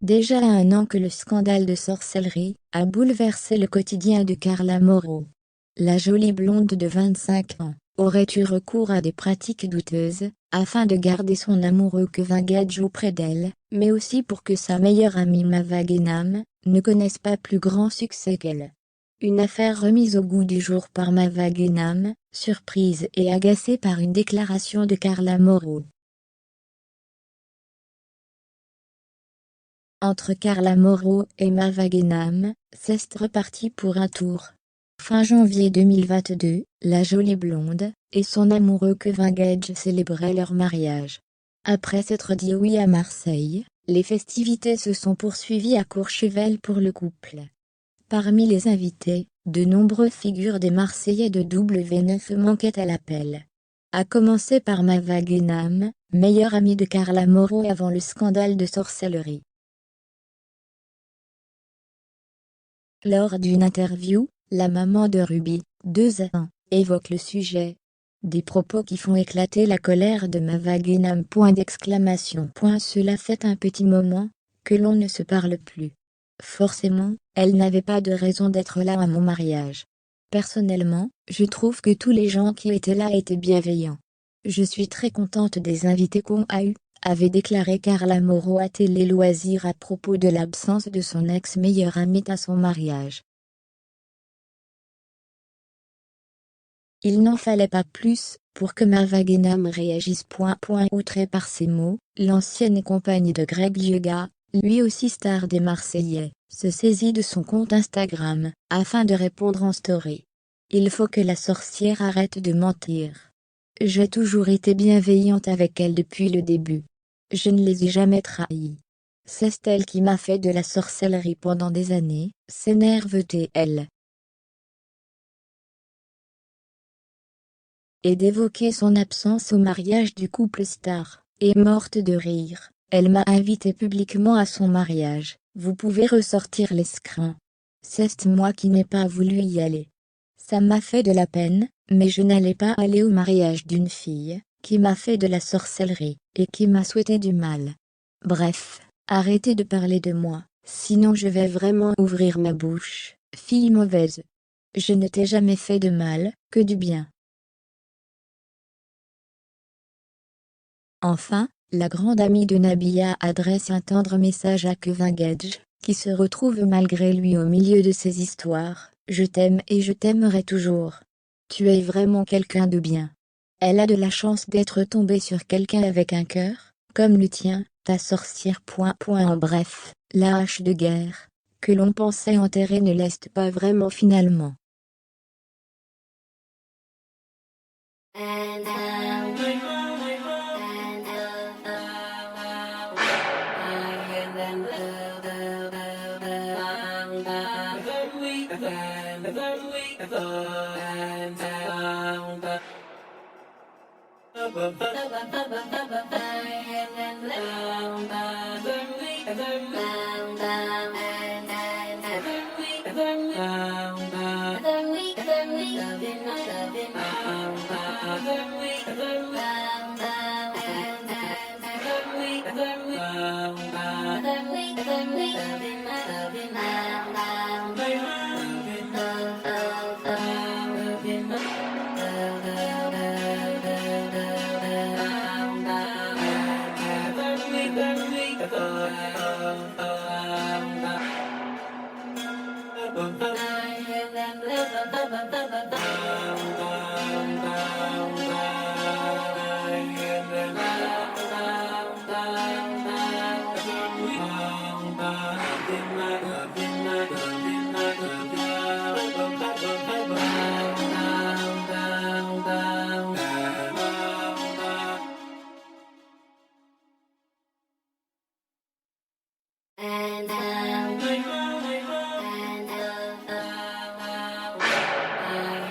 Déjà 1 an que le scandale de sorcellerie a bouleversé le quotidien de Carla Moreau. La jolie blonde de 25 ans aurait eu recours à des pratiques douteuses, afin de garder son amoureux Kevin Gage auprès d'elle, mais aussi pour que sa meilleure amie Mava Guénam ne connaisse pas plus grand succès qu'elle. Une affaire remise au goût du jour par Mava Guénam, surprise et agacée par une déclaration de Carla Moreau. Entre Carla Moreau et Mava Guénam, c'est reparti pour un tour. Fin janvier 2022, la jolie blonde et son amoureux Kevin Gage célébraient leur mariage. Après s'être dit oui à Marseille, les festivités se sont poursuivies à Courchevel pour le couple. Parmi les invités, de nombreuses figures des Marseillais de W9 manquaient à l'appel. À commencer par Mava Guénam, meilleure amie de Carla Moreau avant le scandale de sorcellerie. Lors d'une interview, la maman de Ruby, 2 ans, évoque le sujet. Des propos qui font éclater la colère de Mava Guénam. Cela fait un petit moment que l'on ne se parle plus. Forcément, elle n'avait pas de raison d'être là à mon mariage. Personnellement, je trouve que tous les gens qui étaient là étaient bienveillants. Je suis très contente des invités qu'on a eus, avait déclaré Carla Moreau à Télé Loisirs à propos de l'absence de son ex-meilleure amie à son mariage. Il n'en fallait pas plus pour que Mava Guénam réagisse. Outrée par ces mots, l'ancienne compagne de Greg Yega, lui aussi star des Marseillais, se saisit de son compte Instagram, afin de répondre en story. Il faut que la sorcière arrête de mentir. J'ai toujours été bienveillante avec elle depuis le début. Je ne les ai jamais trahis. C'est elle qui m'a fait de la sorcellerie pendant des années, s'énerve-t-elle. Et d'évoquer son absence au mariage du couple star, et morte de rire, elle m'a invité publiquement à son mariage. Vous pouvez ressortir l'escrin. C'est moi qui n'ai pas voulu y aller. Ça m'a fait de la peine, mais je n'allais pas aller au mariage d'une fille qui m'a fait de la sorcellerie et qui m'a souhaité du mal. Bref, arrêtez de parler de moi, sinon je vais vraiment ouvrir ma bouche, fille mauvaise. Je ne t'ai jamais fait de mal, que du bien. Enfin, la grande amie de Nabila adresse un tendre message à Kevin Gage, qui se retrouve malgré lui au milieu de ces histoires. Je t'aime et je t'aimerai toujours. Tu es vraiment quelqu'un de bien. Elle a de la chance d'être tombée sur quelqu'un avec un cœur, comme le tien, ta sorcière. En bref, la hache de guerre, que l'on pensait enterrer ne l'est pas vraiment finalement.